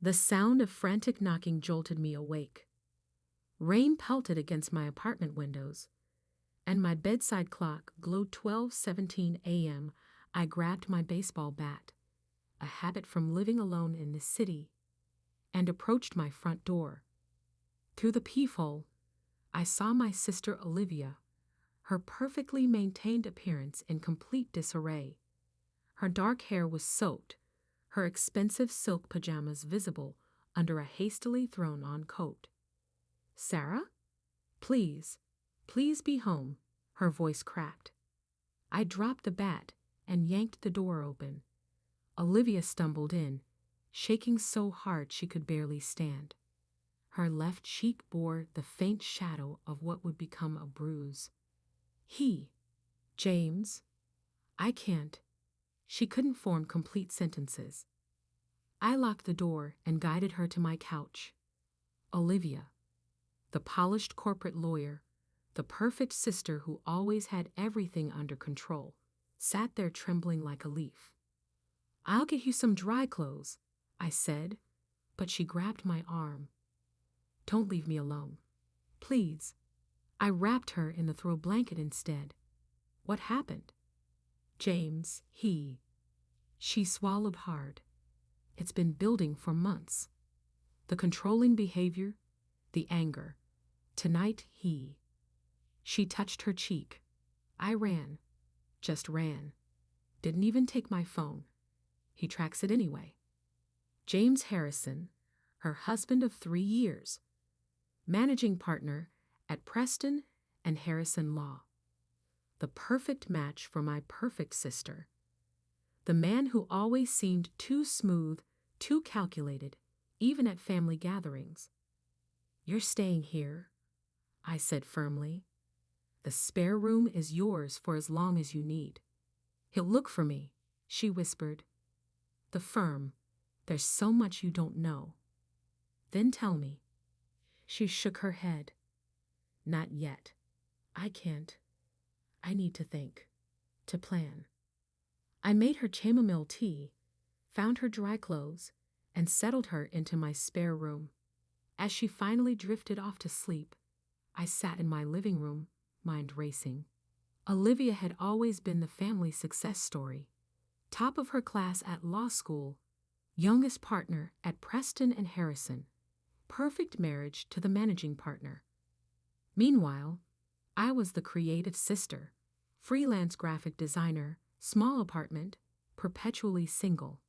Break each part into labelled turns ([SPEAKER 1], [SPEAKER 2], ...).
[SPEAKER 1] The sound of frantic knocking jolted me awake. Rain pelted against my apartment windows, and my bedside clock glowed 12:17 a.m. I grabbed my baseball bat, a habit from living alone in the city, and approached my front door. Through the peephole, I saw my sister Olivia, her perfectly maintained appearance in complete disarray. Her dark hair was soaked, her expensive silk pajamas visible under a hastily thrown-on coat. "Sarah? Please, please be home," her voice cracked. I dropped the bat and yanked the door open. Olivia stumbled in, shaking so hard she could barely stand. Her left cheek bore the faint shadow of what would become a bruise. James, I can't." She couldn't form complete sentences. I locked the door and guided her to my couch. Olivia, the polished corporate lawyer, the perfect sister who always had everything under control, sat there trembling like a leaf. "I'll get you some dry clothes," I said, but she grabbed my arm. "Don't leave me alone. Please." I wrapped her in the throw blanket instead. "What happened?" "James, She swallowed hard. "It's been building for months. The controlling behavior, the anger. Tonight, She touched her cheek. I ran. Just ran. Didn't even take my phone. He tracks it anyway. James Harrison, her husband of 3 years. Managing partner at Preston and Harrison Law. The perfect match for my perfect sister. The man who always seemed too smooth, too calculated, even at family gatherings. "You're staying here," I said firmly. "The spare room is yours for as long as you need." "He'll look for me," she whispered. "The firm. There's so much you don't know." "Then tell me." She shook her head. "Not yet. I can't. I need to think. To plan." I made her chamomile tea, found her dry clothes, and settled her into my spare room. As she finally drifted off to sleep, I sat in my living room, mind racing. Olivia had always been the family success story. Top of her class at law school, youngest partner at Preston and Harrison, perfect marriage to the managing partner. Meanwhile, I was the creative sister, freelance graphic designer, small apartment, perpetually single.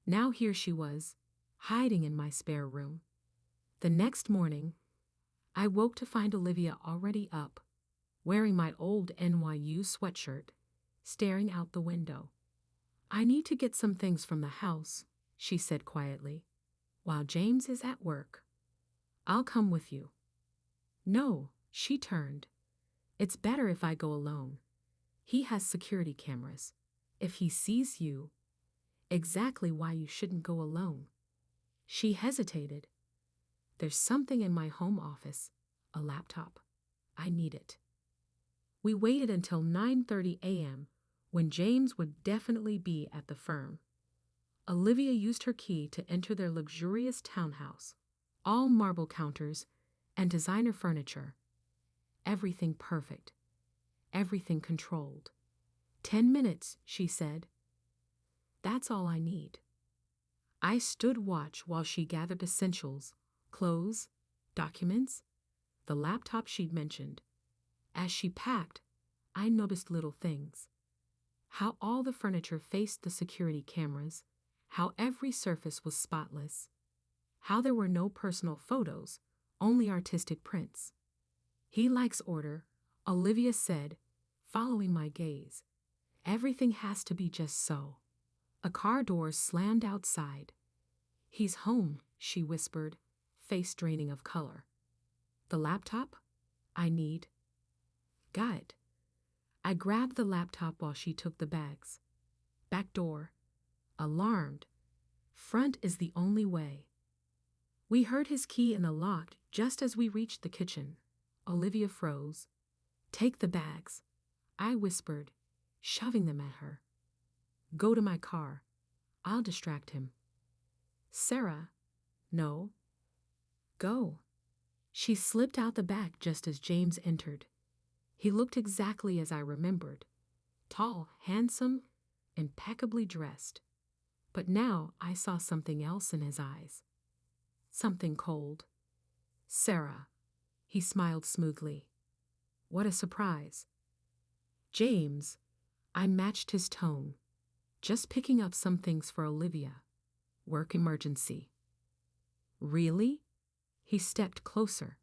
[SPEAKER 1] Now here she was, hiding in my spare room. The next morning, I woke to find Olivia already up, wearing my old NYU sweatshirt, staring out the window. "I need to get some things from the house," she said quietly, "while James is at work. I'll come with you." "No," she turned. "It's better if I go alone. He has security cameras. If he sees you—" "Exactly why you shouldn't go alone." She hesitated. "There's something in my home office, a laptop. I need it." We waited until 9:30 a.m., when James would definitely be at the firm. Olivia used her key to enter their luxurious townhouse, all marble counters and designer furniture. Everything perfect. Everything controlled. 10 minutes, she said. "That's all I need." I stood watch while she gathered essentials, clothes, documents, the laptop she'd mentioned. As she packed, I noticed little things. How all the furniture faced the security cameras, how every surface was spotless, how there were no personal photos, only artistic prints. "He likes order," Olivia said, following my gaze. "Everything has to be just so." A car door slammed outside. "He's home," she whispered, face draining of color. "The laptop? I need." "Got it." I grabbed the laptop while she took the bags. Back door. Alarmed. Front is the only way. We heard his key in the lock just as we reached the kitchen. Olivia froze. "Take the bags," I whispered, shoving them at her. "Go to my car. I'll distract him." "Sarah," No. Go. She slipped out the back just as James entered. He looked exactly as I remembered. Tall, handsome, impeccably dressed. But now I saw something else in his eyes. Something cold. Sarah. He smiled smoothly. What a surprise. James. I matched his tone. Just picking up some things for Olivia. Work emergency. Really? He stepped closer.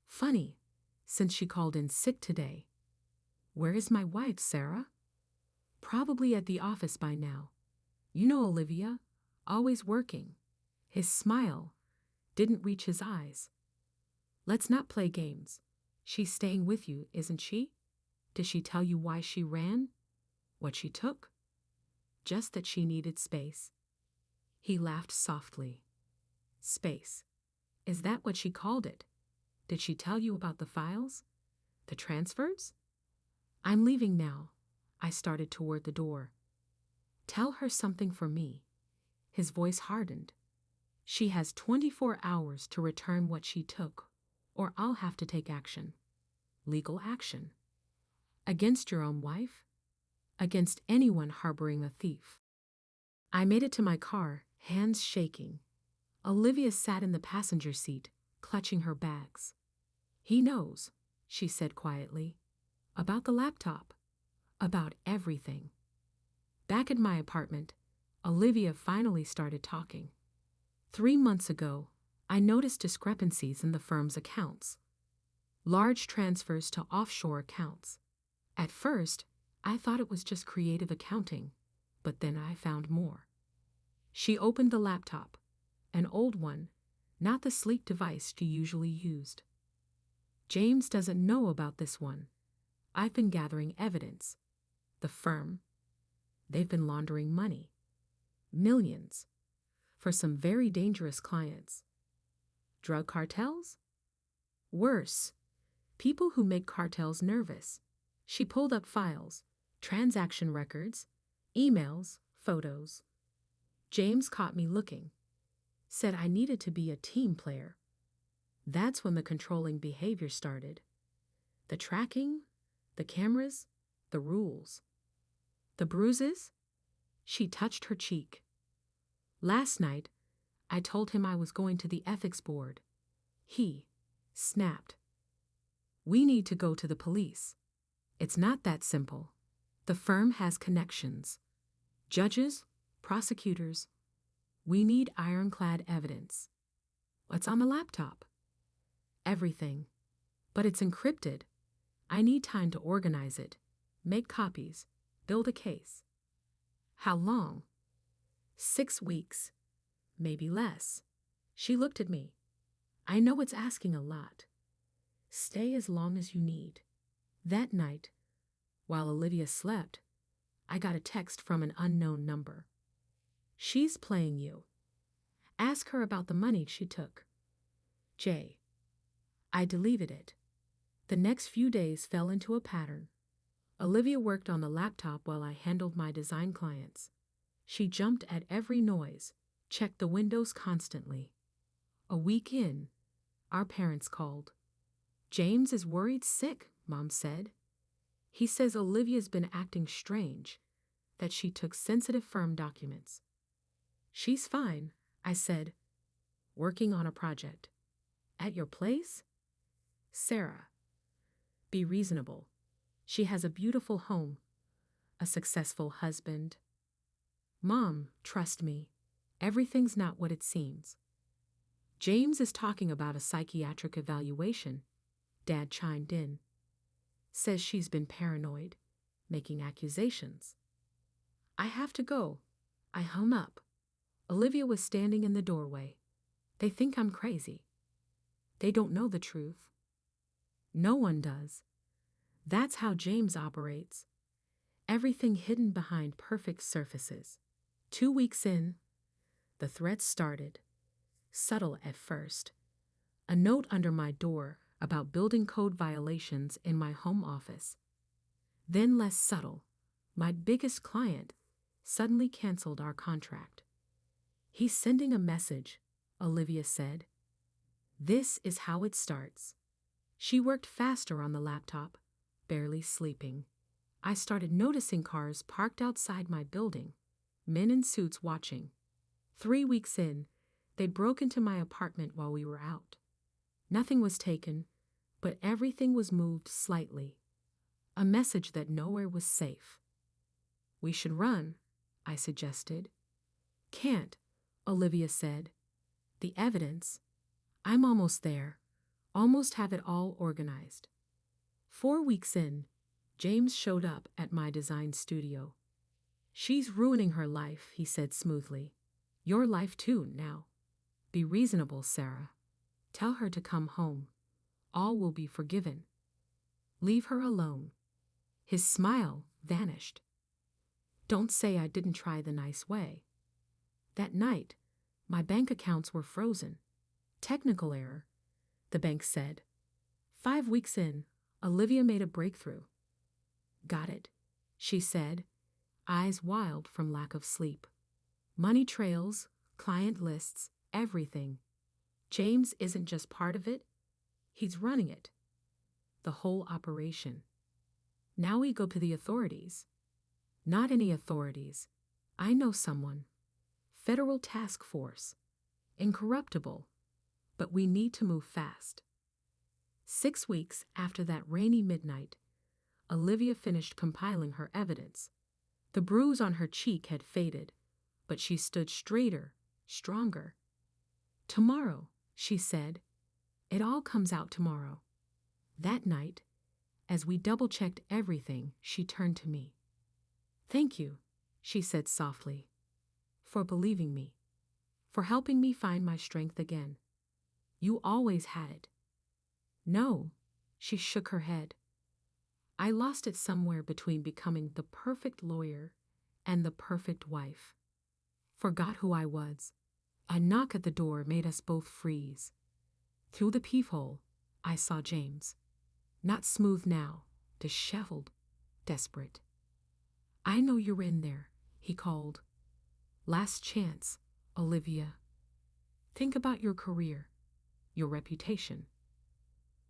[SPEAKER 1] Funny, since she called in sick today. Where is my wife, Sarah? Probably at the office by now. You know Olivia, always working. His smile didn't reach his eyes. Let's not play games. She's staying with you, isn't she? Did she tell you why she ran? What she took? Just that she needed space. He laughed softly. Space. Is that what she called it? Did she tell you about the files? The transfers? I'm leaving now. I started toward the door. Tell her something for me. His voice hardened. She has 24 hours to return what she took, or I'll have to take action. Legal action. Against your own wife? Against anyone harboring a thief. I made it to my car, hands shaking. Olivia sat in the passenger seat, clutching her bags. He knows, she said quietly. About the laptop. About everything. Back at my apartment, Olivia finally started talking. 3 months ago, I noticed discrepancies in the firm's accounts. Large transfers to offshore accounts. At first, I thought it was just creative accounting, but then I found more. She opened the laptop, an old one, not the sleek device she usually used. James doesn't know about this one. I've been gathering evidence. The firm, they've been laundering money. Millions. For some very dangerous clients. Drug cartels? Worse. People who make cartels nervous. She pulled up files, transaction records, emails, photos. James caught me looking. Said I needed to be a team player. That's when the controlling behavior started. The tracking, the cameras, the rules. The bruises? She touched her cheek. Last night, I told him I was going to the ethics board. He snapped. We need to go to the police. It's not that simple. The firm has connections. Judges, prosecutors. We need ironclad evidence. What's on the laptop? Everything. But it's encrypted. I need time to organize it, make copies, build a case. How long? 6 weeks. Maybe less. She looked at me. I know it's asking a lot. Stay as long as you need. That night, while Olivia slept, I got a text from an unknown number. She's playing you. Ask her about the money she took. J. I deleted it. The next few days fell into a pattern. Olivia worked on the laptop while I handled my design clients. She jumped at every noise, checked the windows constantly. A week in, our parents called. James is worried sick, Mom said. He says Olivia's been acting strange, that she took sensitive firm documents. She's fine, I said, working on a project. At your place? Sarah. Be reasonable. She has a beautiful home, a successful husband. Mom, trust me, everything's not what it seems. James is talking about a psychiatric evaluation, Dad chimed in. Says she's been paranoid, making accusations. I have to go. I hung up. Olivia was standing in the doorway. They think I'm crazy. They don't know the truth. No one does. That's how James operates. Everything hidden behind perfect surfaces. 2 weeks in, the threats started. Subtle at first. A note under my door about building code violations in my home office. Then less subtle. My biggest client suddenly canceled our contract. He's sending a message, Olivia said. This is how it starts. She worked faster on the laptop, barely sleeping. I started noticing cars parked outside my building, men in suits watching. 3 weeks in, they'd broke into my apartment while we were out. Nothing was taken, but everything was moved slightly. A message that nowhere was safe. We should run, I suggested. Can't, Olivia said. The evidence. I'm almost there. Almost have it all organized. 4 weeks in, James showed up at my design studio. She's ruining her life, he said smoothly. Your life too, now. Be reasonable, Sarah. Tell her to come home. All will be forgiven. Leave her alone. His smile vanished. Don't say I didn't try the nice way. That night, my bank accounts were frozen. Technical error, the bank said. 5 weeks in, Olivia made a breakthrough. Got it, she said, eyes wild from lack of sleep. Money trails, client lists, everything. James isn't just part of it, he's running it. The whole operation. Now we go to the authorities. Not any authorities. I know someone. Federal task force. Incorruptible. But we need to move fast. 6 weeks after that rainy midnight, Olivia finished compiling her evidence. The bruise on her cheek had faded, but she stood straighter, stronger. Tomorrow, she said. It all comes out tomorrow. That night, as we double-checked everything, she turned to me. Thank you, she said softly, for believing me, for helping me find my strength again. You always had it. No, she shook her head. I lost it somewhere between becoming the perfect lawyer and the perfect wife. Forgot who I was. A knock at the door made us both freeze. Through the peephole, I saw James. Not smooth now, disheveled, desperate. I know you're in there, he called. Last chance, Olivia. Think about your career, your reputation.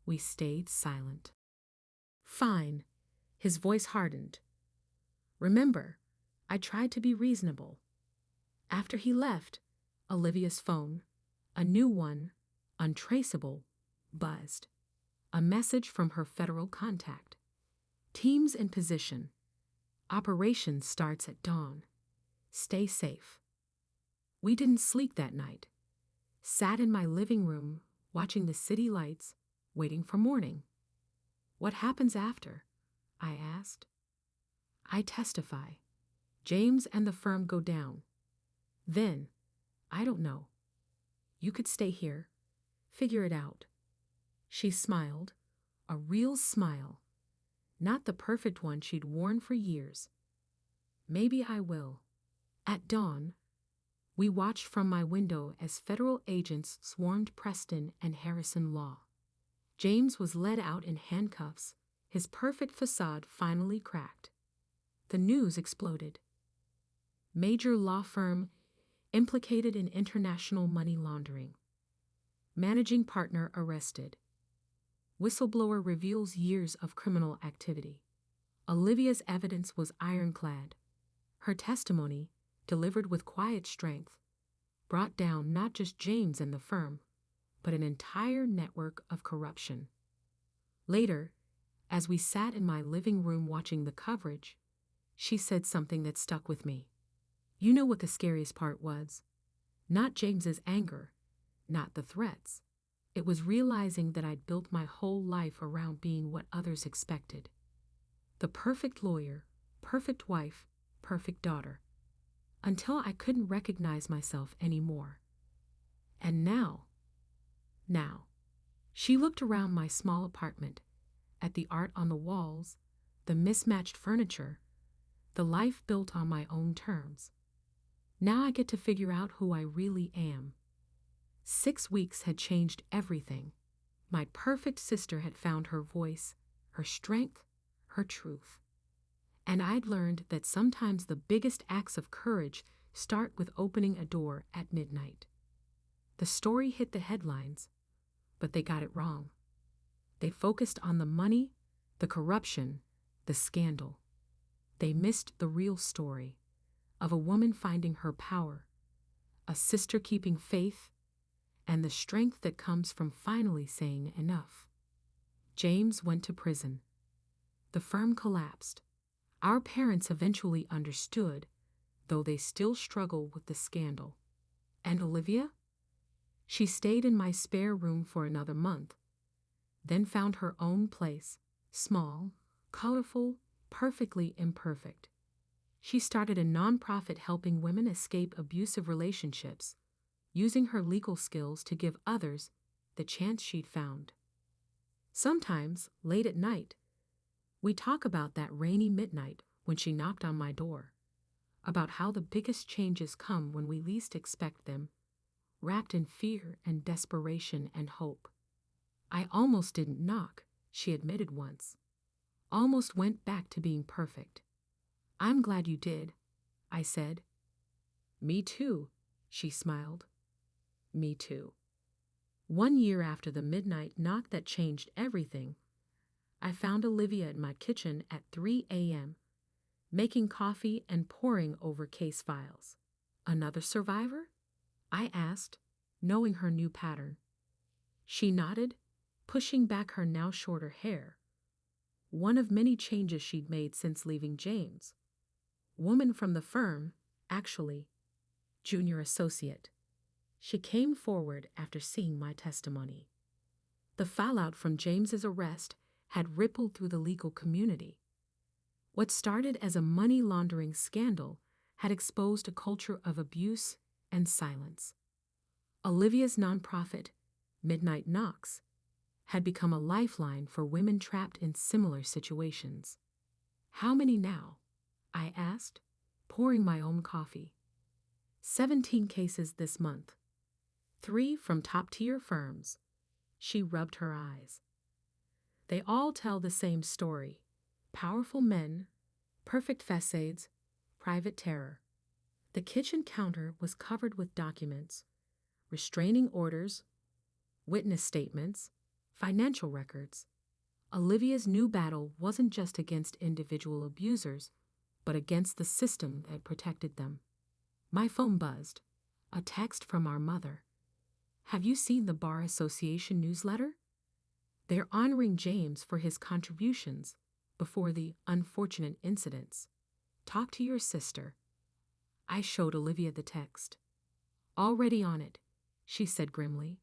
[SPEAKER 1] We stayed silent. Fine, his voice hardened. Remember, I tried to be reasonable. After he left, Olivia's phone, a new one, untraceable, buzzed. A message from her federal contact. Teams in position. Operation starts at dawn. Stay safe. We didn't sleep that night. Sat in my living room, watching the city lights, waiting for morning. What happens after? I asked. I testify. James and the firm go down. Then, I don't know. You could stay here. Figure it out. She smiled, a real smile, not the perfect one she'd worn for years. Maybe I will. At dawn, we watched from my window as federal agents swarmed Preston and Harrison Law. James was led out in handcuffs, his perfect facade finally cracked. The news exploded. Major law firm implicated in international money laundering. Managing partner arrested. Whistleblower reveals years of criminal activity. Olivia's evidence was ironclad. Her testimony, delivered with quiet strength, brought down not just James and the firm, but an entire network of corruption. Later, as we sat in my living room watching the coverage, she said something that stuck with me. You know what the scariest part was? Not James's anger, not the threats. It was realizing that I'd built my whole life around being what others expected. The perfect lawyer, perfect wife, perfect daughter. Until I couldn't recognize myself anymore. And now, she looked around my small apartment, at the art on the walls, the mismatched furniture, the life built on my own terms. Now I get to figure out who I really am. 6 weeks had changed everything. My perfect sister had found her voice, her strength, her truth. And I'd learned that sometimes the biggest acts of courage start with opening a door at midnight. The story hit the headlines, but they got it wrong. They focused on the money, the corruption, the scandal. They missed the real story of a woman finding her power, a sister keeping faith, and the strength that comes from finally saying enough. James went to prison. The firm collapsed. Our parents eventually understood, though they still struggle with the scandal. And Olivia? She stayed in my spare room for another month, then found her own place, small, colorful, perfectly imperfect. She started a nonprofit helping women escape abusive relationships, using her legal skills to give others the chance she'd found. Sometimes, late at night, we talk about that rainy midnight when she knocked on my door, about how the biggest changes come when we least expect them, wrapped in fear and desperation and hope. I almost didn't knock, she admitted once. Almost went back to being perfect. I'm glad you did, I said. Me too, she smiled. Me too. 1 year after the midnight knock that changed everything, I found Olivia in my kitchen at 3 a.m., making coffee and poring over case files. Another survivor? I asked, knowing her new pattern. She nodded, pushing back her now shorter hair. One of many changes she'd made since leaving James. Woman from the firm, actually. Junior associate. She came forward after seeing my testimony. The fallout from James's arrest had rippled through the legal community. What started as a money laundering scandal had exposed a culture of abuse and silence. Olivia's nonprofit, Midnight Knocks, had become a lifeline for women trapped in similar situations. How many now? I asked, pouring my own coffee. 17 cases this month. 3 from top-tier firms. She rubbed her eyes. They all tell the same story. Powerful men, perfect facades, private terror. The kitchen counter was covered with documents, restraining orders, witness statements, financial records. Olivia's new battle wasn't just against individual abusers, but against the system that protected them. My phone buzzed. A text from our mother. Have you seen the Bar Association newsletter? They're honoring James for his contributions before the unfortunate incidents. Talk to your sister. I showed Olivia the text. Already on it, she said grimly.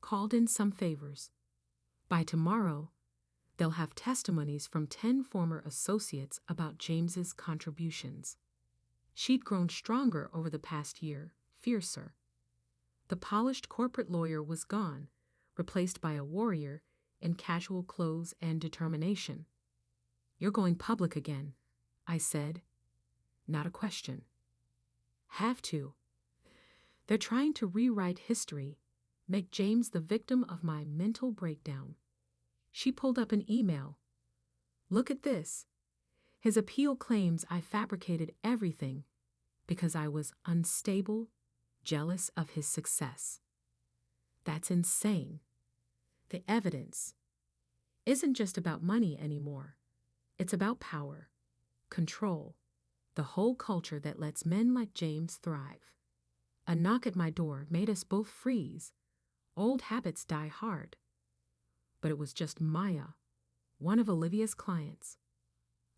[SPEAKER 1] Called in some favors. By tomorrow, they'll have testimonies from 10 former associates about James's contributions. She'd grown stronger over the past year, fiercer. The polished corporate lawyer was gone, replaced by a warrior in casual clothes and determination. You're going public again, I said. Not a question. Have to. They're trying to rewrite history, make James the victim of my mental breakdown. She pulled up an email. Look at this. His appeal claims I fabricated everything because I was unstable, jealous of his success. That's insane. The evidence isn't just about money anymore. It's about power, control, the whole culture that lets men like James thrive. A knock at my door made us both freeze. Old habits die hard. But it was just Maya, one of Olivia's clients.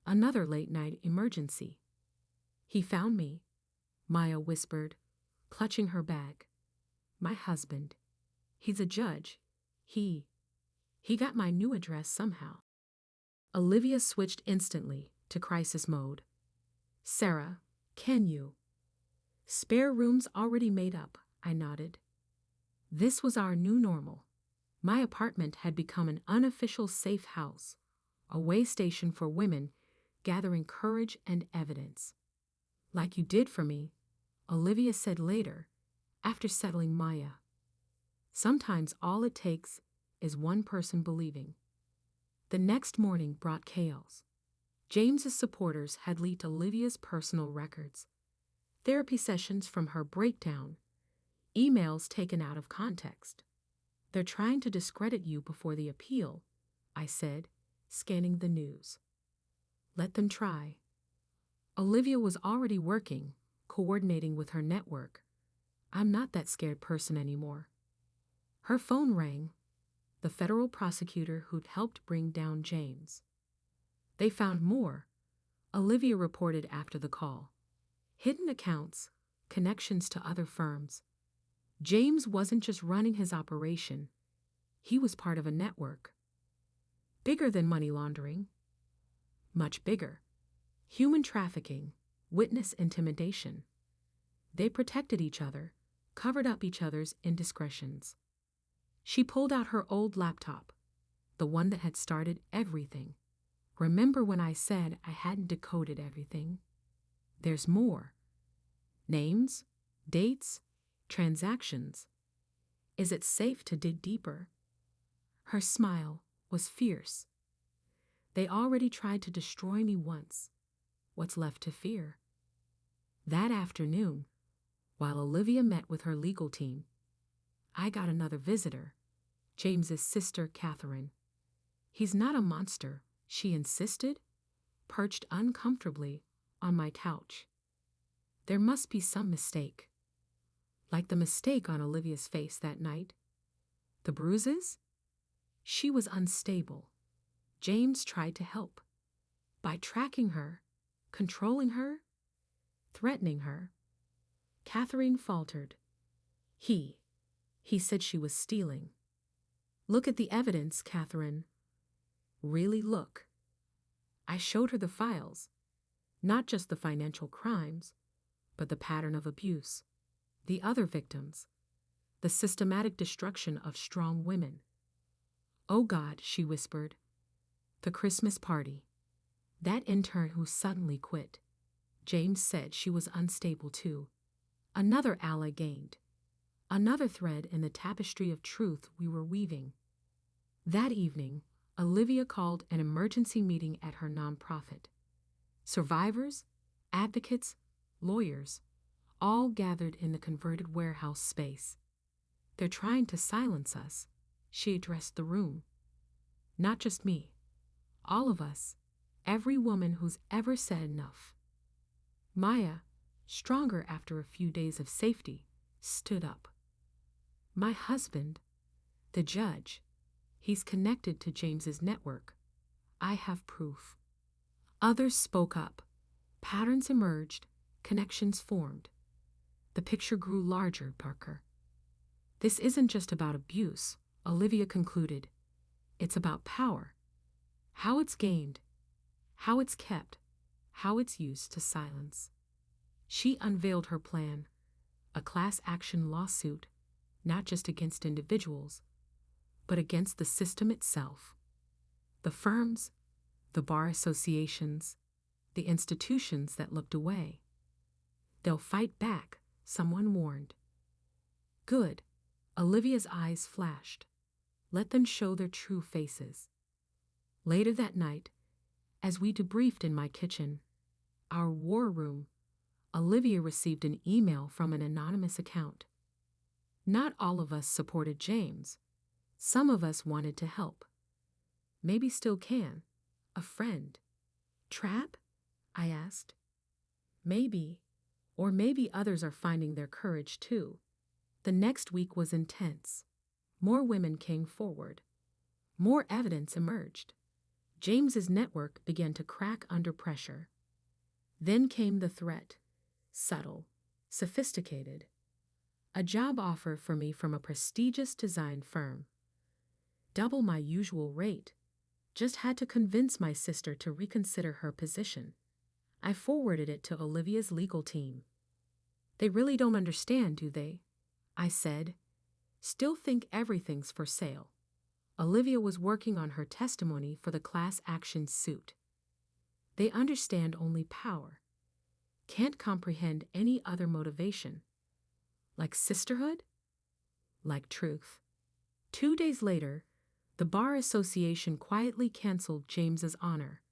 [SPEAKER 1] Another late-night emergency. He found me, Maya whispered, clutching her bag. My husband. He's a judge. He got my new address somehow. Olivia switched instantly to crisis mode. Sarah, can you? Spare rooms already made up, I nodded. This was our new normal. My apartment had become an unofficial safe house, a way station for women gathering courage and evidence. Like you did for me, Olivia said later, after settling Maya. Sometimes all it takes is one person believing. The next morning brought chaos. James's supporters had leaked Olivia's personal records, therapy sessions from her breakdown, Emails taken out of context. They're trying to discredit you before the appeal, I said, scanning the news. Let them try. Olivia was already working, coordinating with her network. I'm not that scared person anymore. Her phone rang. The federal prosecutor who'd helped bring down James. They found more, Olivia reported after the call. Hidden accounts, connections to other firms. James wasn't just running his operation. He was part of a network. Bigger than money laundering. Much bigger. Human trafficking, witness intimidation. They protected each other, covered up each other's indiscretions. She pulled out her old laptop, the one that had started everything. Remember when I said I hadn't decoded everything? There's more. Names, dates, transactions. Is it safe to dig deeper? Her smile was fierce. They already tried to destroy me once. What's left to fear? That afternoon, while Olivia met with her legal team, I got another visitor, James's sister, Catherine. He's not a monster, she insisted, perched uncomfortably on my couch. There must be some mistake. Like the mistake on Olivia's face that night. The bruises? She was unstable. James tried to help. By tracking her, controlling her, threatening her. Catherine faltered. He said she was stealing. Look at the evidence, Catherine. Really look. I showed her the files. Not just the financial crimes, but the pattern of abuse. The other victims. The systematic destruction of strong women. Oh God, she whispered. The Christmas party. That intern who suddenly quit. James said she was unstable too. Another ally gained. Another thread in the tapestry of truth we were weaving. That evening, Olivia called an emergency meeting at her nonprofit. Survivors, advocates, lawyers, all gathered in the converted warehouse space. They're trying to silence us, she addressed the room. Not just me. All of us. Every woman who's ever said enough. Maya, stronger after a few days of safety, stood up. My husband, the judge, he's connected to James's network. I have proof. Others spoke up. Patterns emerged, connections formed. The picture grew larger, Parker. This isn't just about abuse, Olivia concluded. It's about power. How it's gained, how it's kept, how it's used to silence. She unveiled her plan, a class action lawsuit, not just against individuals, but against the system itself. The firms, the bar associations, the institutions that looked away. They'll fight back, someone warned. Good. Olivia's eyes flashed. Let them show their true faces. Later that night, as we debriefed in my kitchen, our war room, Olivia received an email from an anonymous account. Not all of us supported James. Some of us wanted to help. Maybe still can. A friend. Trap? I asked. Maybe. Or maybe others are finding their courage too. The next week was intense. More women came forward. More evidence emerged. James's network began to crack under pressure. Then came the threat. Subtle. Sophisticated. A job offer for me from a prestigious design firm. Double my usual rate. Just had to convince my sister to reconsider her position. I forwarded it to Olivia's legal team. They really don't understand, do they? I said. Still think everything's for sale. Olivia was working on her testimony for the class action suit. They understand only power. Can't comprehend any other motivation. Like sisterhood? Like truth. 2 days later, the Bar Association quietly canceled James's honor.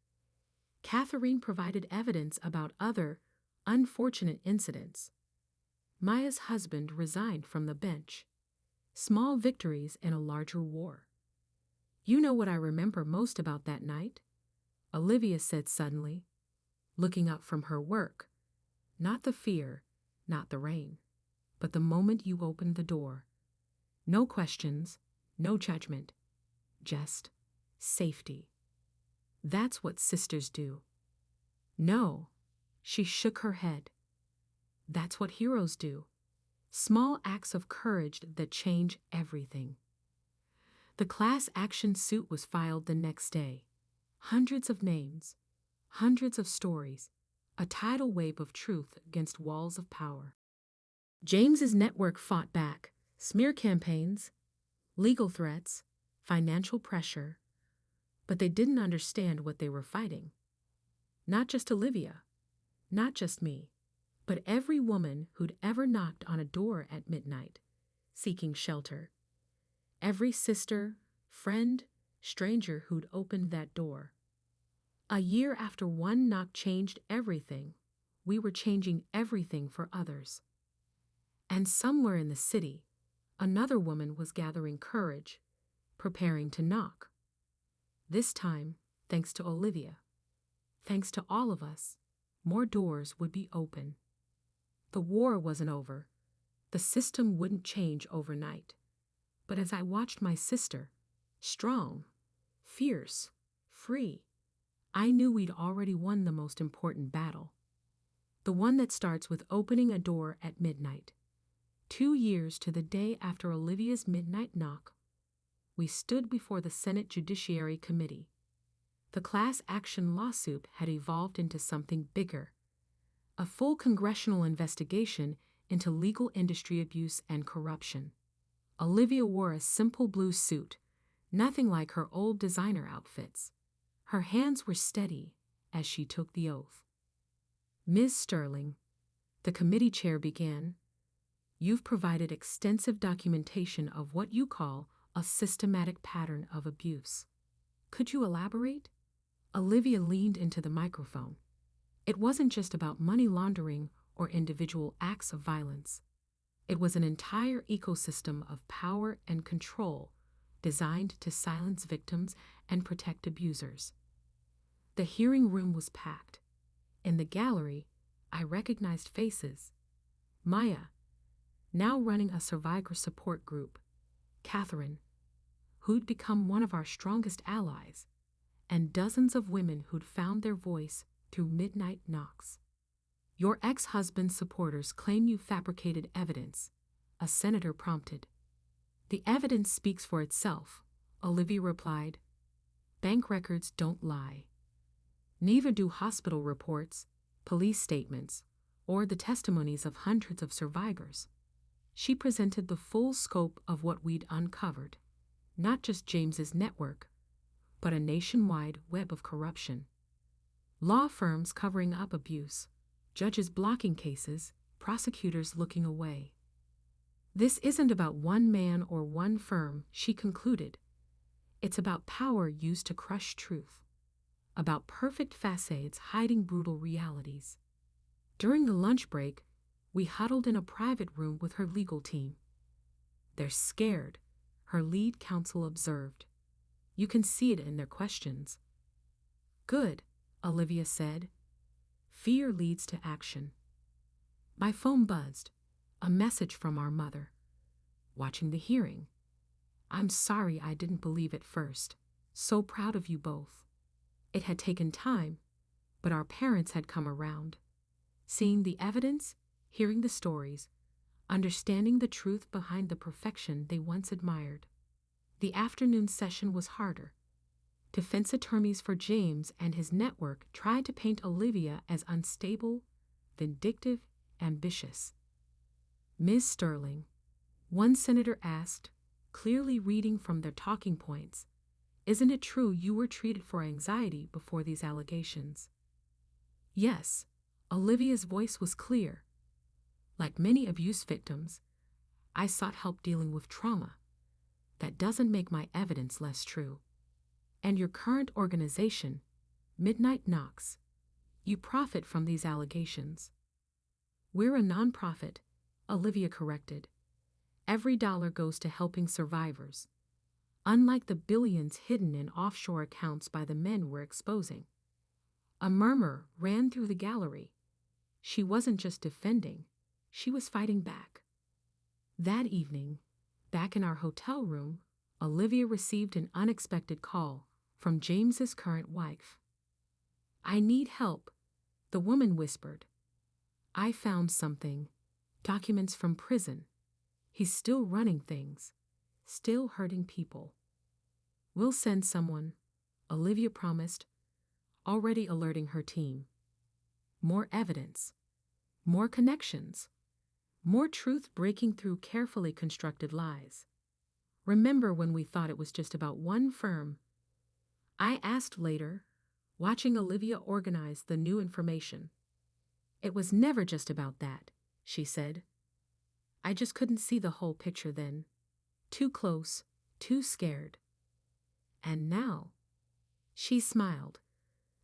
[SPEAKER 1] Catherine provided evidence about other unfortunate incidents. Maya's husband resigned from the bench. Small victories in a larger war. You know what I remember most about that night? Olivia said suddenly, looking up from her work. Not the fear, not the rain, but the moment you opened the door. No questions, no judgment, just safety. That's what sisters do. No, she shook her head. That's what heroes do. Small acts of courage that change everything. The class action suit was filed the next day. Hundreds of names, hundreds of stories, a tidal wave of truth against walls of power. James's network fought back, smear campaigns, legal threats, financial pressure, but they didn't understand what they were fighting. Not just Olivia, not just me, but every woman who'd ever knocked on a door at midnight, seeking shelter. Every sister, friend, stranger who'd opened that door. A year after one knock changed everything, we were changing everything for others. And somewhere in the city, another woman was gathering courage, preparing to knock. This time, thanks to Olivia, thanks to all of us, more doors would be open. The war wasn't over. The system wouldn't change overnight. But as I watched my sister, strong, fierce, free, I knew we'd already won the most important battle. The one that starts with opening a door at midnight. 2 years to the day after Olivia's midnight knock, we stood before the Senate Judiciary Committee. The class action lawsuit had evolved into something bigger. A full congressional investigation into legal industry abuse and corruption. Olivia wore a simple blue suit, nothing like her old designer outfits. Her hands were steady as she took the oath. Ms. Sterling, the committee chair began, you've provided extensive documentation of what you call a systematic pattern of abuse. Could you elaborate? Olivia leaned into the microphone. It wasn't just about money laundering or individual acts of violence. It was an entire ecosystem of power and control designed to silence victims and protect abusers. The hearing room was packed. In the gallery, I recognized faces. Maya, now running a survivor support group. Catherine, who'd become one of our strongest allies. And dozens of women who'd found their voice through midnight knocks. Your ex-husband's supporters claim you fabricated evidence, a senator prompted. The evidence speaks for itself, Olivia replied. Bank records don't lie. Neither do hospital reports, police statements, or the testimonies of hundreds of survivors. She presented the full scope of what we'd uncovered, not just James's network, but a nationwide web of corruption. Law firms covering up abuse, judges blocking cases, prosecutors looking away. This isn't about one man or one firm, she concluded. It's about power used to crush truth, about perfect facades hiding brutal realities. During the lunch break, we huddled in a private room with her legal team. They're scared, her lead counsel observed. You can see it in their questions. Good, Olivia said. Fear leads to action. My phone buzzed. A message from our mother. Watching the hearing. I'm sorry I didn't believe at first. So proud of you both. It had taken time, but our parents had come around. Seeing the evidence, hearing the stories, understanding the truth behind the perfection they once admired. The afternoon session was harder. Defense attorneys for James and his network tried to paint Olivia as unstable, vindictive, ambitious. Ms. Sterling, one senator asked, clearly reading from their talking points, isn't it true you were treated for anxiety before these allegations? Yes, Olivia's voice was clear. Like many abuse victims, I sought help dealing with trauma. That doesn't make my evidence less true. And your current organization, Midnight Knocks, you profit from these allegations. We're a nonprofit, Olivia corrected. Every dollar goes to helping survivors, unlike the billions hidden in offshore accounts by the men we're exposing. A murmur ran through the gallery. She wasn't just defending, she was fighting back. That evening, back in our hotel room, Olivia received an unexpected call from James's current wife. "I need help," the woman whispered. "I found something. Documents from prison. He's still running things, still hurting people." "We'll send someone," Olivia promised, already alerting her team. More evidence, more connections, more truth breaking through carefully constructed lies. "Remember when we thought it was just about one firm?" I asked later, watching Olivia organize the new information. "It was never just about that," she said. "I just couldn't see the whole picture then. Too close, too scared." And now, she smiled,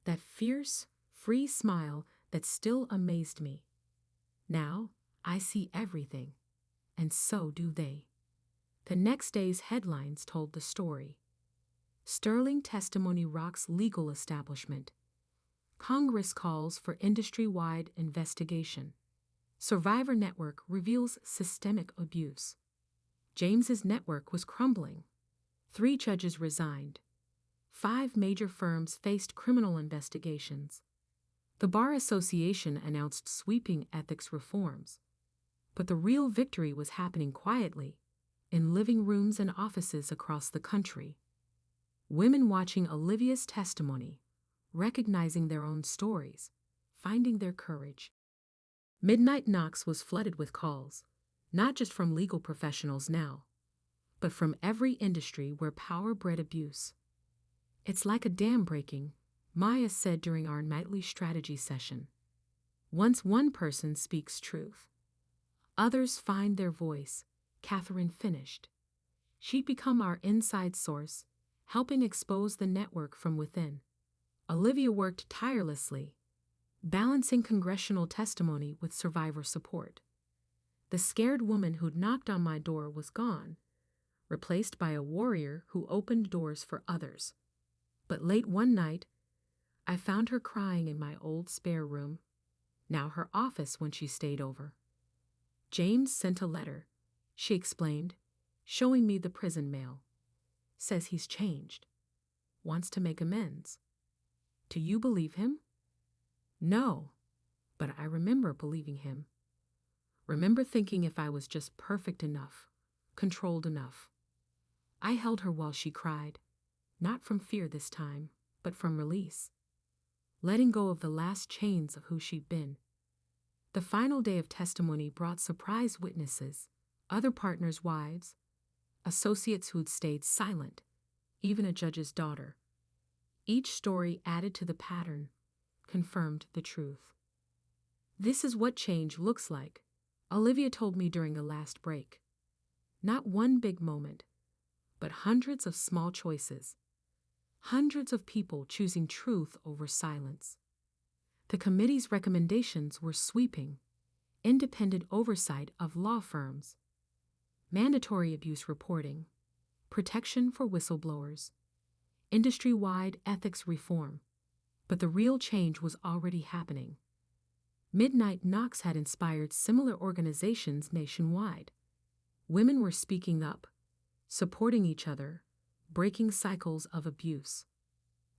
[SPEAKER 1] that fierce, free smile that still amazed me. "Now, I see everything, and so do they." The next day's headlines told the story. Sterling testimony rocks legal establishment. Congress calls for industry-wide investigation. Survivor Network reveals systemic abuse. James's network was crumbling. 3 judges resigned. 5 major firms faced criminal investigations. The Bar Association announced sweeping ethics reforms. But the real victory was happening quietly, in living rooms and offices across the country. Women watching Olivia's testimony, recognizing their own stories, finding their courage. Midnight Knocks was flooded with calls, not just from legal professionals now, but from every industry where power bred abuse. "It's like a dam breaking," Maya said during our nightly strategy session. "Once one person speaks truth, others find their voice," Catherine finished. She'd become our inside source, helping expose the network from within. Olivia worked tirelessly, balancing congressional testimony with survivor support. The scared woman who'd knocked on my door was gone, replaced by a warrior who opened doors for others. But late one night, I found her crying in my old spare room, now her office when she stayed over. "James sent a letter," she explained, showing me the prison mail. "Says he's changed. Wants to make amends." "Do you believe him?" "No, but I remember believing him. Remember thinking if I was just perfect enough, controlled enough." I held her while she cried, not from fear this time, but from release. Letting go of the last chains of who she'd been. The final day of testimony brought surprise witnesses, other partners' wives, associates who'd stayed silent, even a judge's daughter. Each story added to the pattern, confirmed the truth. "This is what change looks like," Olivia told me during the last break. Not one big moment, but hundreds of small choices. Hundreds of people choosing truth over silence. The committee's recommendations were sweeping. Independent oversight of law firms, mandatory abuse reporting, protection for whistleblowers, industry-wide ethics reform. But the real change was already happening. Midnight Knocks had inspired similar organizations nationwide. Women were speaking up, supporting each other, breaking cycles of abuse.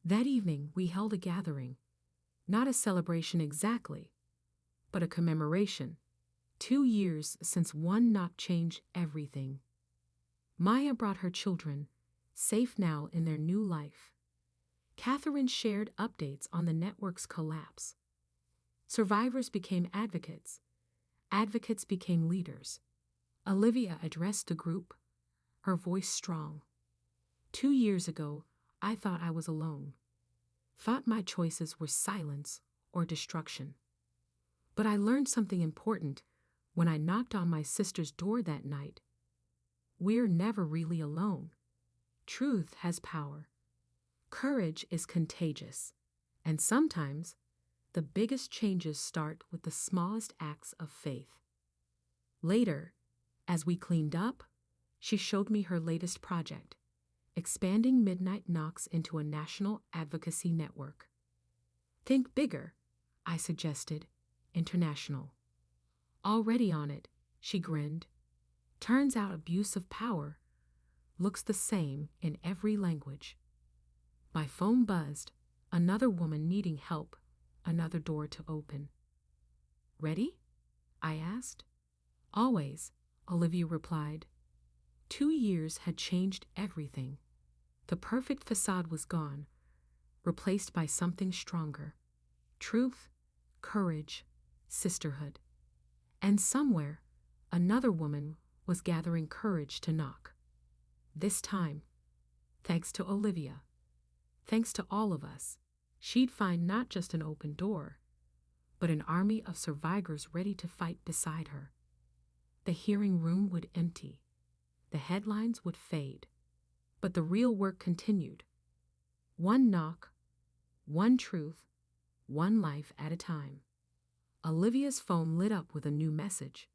[SPEAKER 1] That evening, we held a gathering. Not a celebration exactly, but a commemoration. 2 years since one knock changed everything. Maya brought her children, safe now in their new life. Catherine shared updates on the network's collapse. Survivors became advocates. Advocates became leaders. Olivia addressed the group, her voice strong. 2 years ago, I thought I was alone. Thought my choices were silence or destruction. But I learned something important when I knocked on my sister's door that night. We're never really alone. Truth has power. Courage is contagious. And sometimes, the biggest changes start with the smallest acts of faith. Later, as we cleaned up, she showed me her latest project, expanding Midnight Knocks into a national advocacy network. Think bigger, I suggested. International. Already on it, she grinned. Turns out abuse of power looks the same in every language. My phone buzzed, another woman needing help, another door to open. Ready? I asked. Always, Olivia replied. 2 years had changed everything. The perfect facade was gone, replaced by something stronger. Truth, courage, sisterhood. And somewhere, another woman was gathering courage to knock. This time, thanks to Olivia, thanks to all of us, she'd find not just an open door, but an army of survivors ready to fight beside her. The hearing room would empty. The headlines would fade. But the real work continued. One knock, one truth, one life at a time. Olivia's phone lit up with a new message.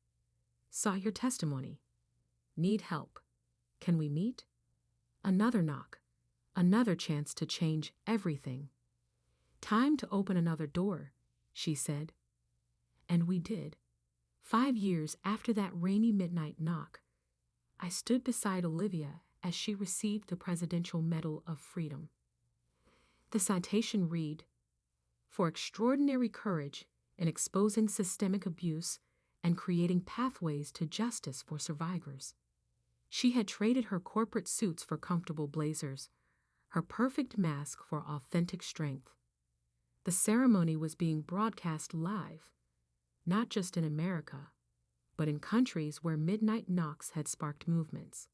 [SPEAKER 1] Saw your testimony. Need help. Can we meet? Another knock. Another chance to change everything. Time to open another door, she said. And we did. 5 years after that rainy midnight knock, I stood beside Olivia as she received the Presidential Medal of Freedom. The citation read, "For extraordinary courage in exposing systemic abuse and creating pathways to justice for survivors." She had traded her corporate suits for comfortable blazers, her perfect mask for authentic strength. The ceremony was being broadcast live, not just in America, but in countries where Midnight Knocks had sparked movements.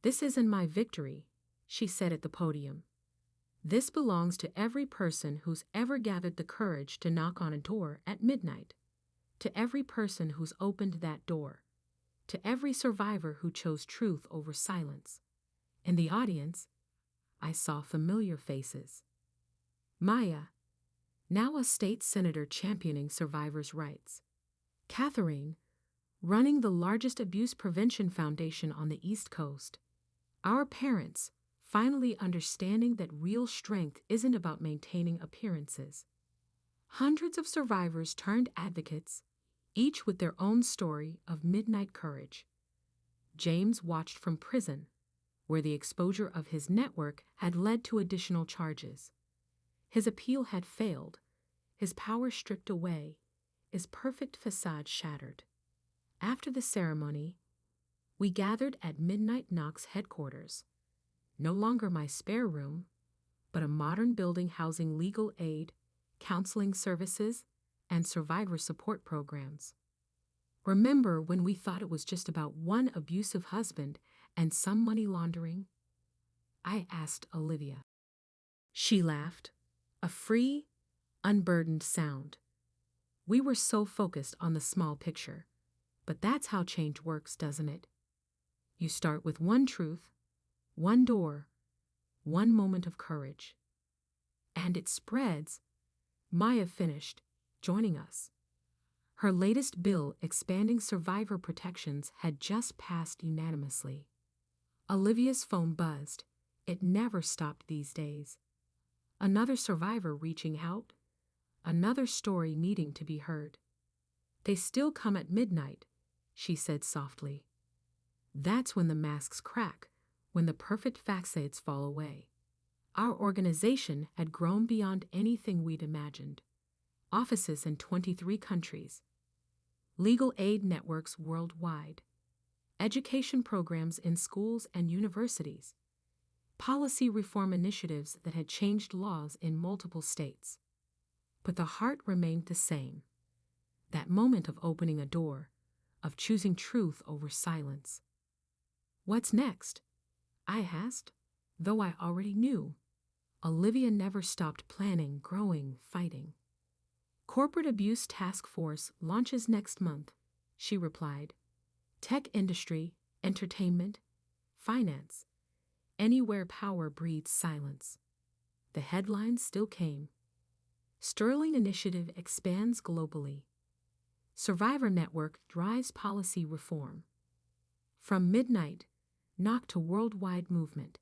[SPEAKER 1] "This isn't my victory," she said at the podium. "This belongs to every person who's ever gathered the courage to knock on a door at midnight, to every person who's opened that door, to every survivor who chose truth over silence." In the audience, I saw familiar faces. Maya, now a state senator championing survivors' rights. Catherine, running the largest abuse prevention foundation on the East Coast. Our parents, finally understanding that real strength isn't about maintaining appearances. Hundreds of survivors turned advocates, each with their own story of midnight courage. James watched from prison, where the exposure of his network had led to additional charges. His appeal had failed, his power stripped away, his perfect facade shattered. After the ceremony, we gathered at Midnight Knocks headquarters, no longer my spare room, but a modern building housing legal aid, counseling services, and survivor support programs. Remember when we thought it was just about one abusive husband and some money laundering? I asked Olivia. She laughed, a free, unburdened sound. We were so focused on the small picture. But that's how change works, doesn't it? You start with one truth, one door, one moment of courage. And it spreads. Maya finished, joining us. Her latest bill expanding survivor protections had just passed unanimously. Olivia's phone buzzed. It never stopped these days. Another survivor reaching out, another story needing to be heard. "They still come at midnight," she said softly. That's when the masks crack, when the perfect facades fall away. Our organization had grown beyond anything we'd imagined. Offices in 23 countries, legal aid networks worldwide, education programs in schools and universities, policy reform initiatives that had changed laws in multiple states. But the heart remained the same. That moment of opening a door, of choosing truth over silence. "What's next?" I asked, though I already knew. Olivia never stopped planning, growing, fighting. "Corporate Abuse Task Force launches next month," she replied. "Tech industry, entertainment, finance. Anywhere power breeds silence." The headlines still came. "Sterling Initiative expands globally. Survivor Network drives policy reform. From midnight, knock to worldwide movement.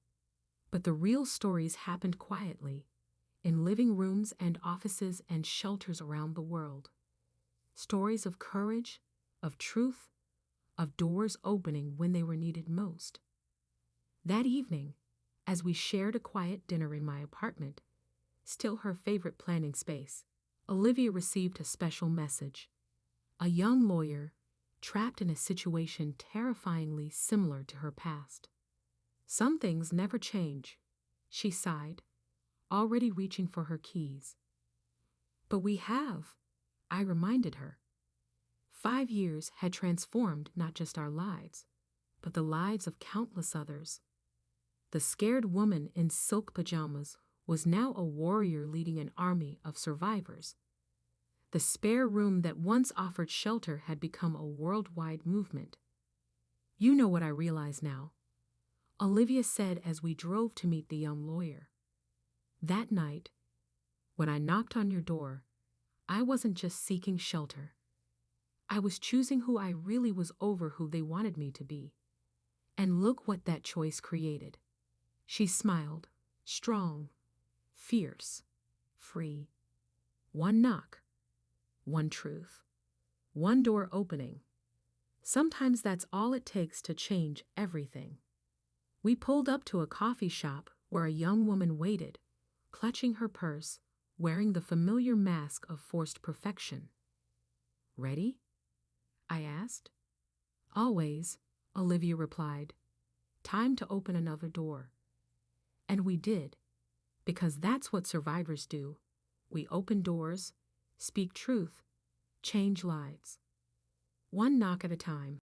[SPEAKER 1] But the real stories happened quietly, in living rooms and offices and shelters around the world. Stories of courage, of truth, of doors opening when they were needed most. That evening, as we shared a quiet dinner in my apartment, still her favorite planning space, Olivia received a special message. A young lawyer, trapped in a situation terrifyingly similar to her past. Some things never change, she sighed, already reaching for her keys. But we have, I reminded her. 5 years had transformed not just our lives, but the lives of countless others. The scared woman in silk pajamas was now a warrior leading an army of survivors. The spare room that once offered shelter had become a worldwide movement. You know what I realize now, Olivia said as we drove to meet the young lawyer. That night, when I knocked on your door, I wasn't just seeking shelter. I was choosing who I really was over who they wanted me to be. And look what that choice created. She smiled, strong, fierce, free. One knock, one truth, one door opening. Sometimes that's all it takes to change everything. We pulled up to a coffee shop where a young woman waited, clutching her purse, wearing the familiar mask of forced perfection. Ready? I asked. Always, Olivia replied. Time to open another door. And we did, because that's what survivors do. We open doors, speak truth, change lives. One knock at a time.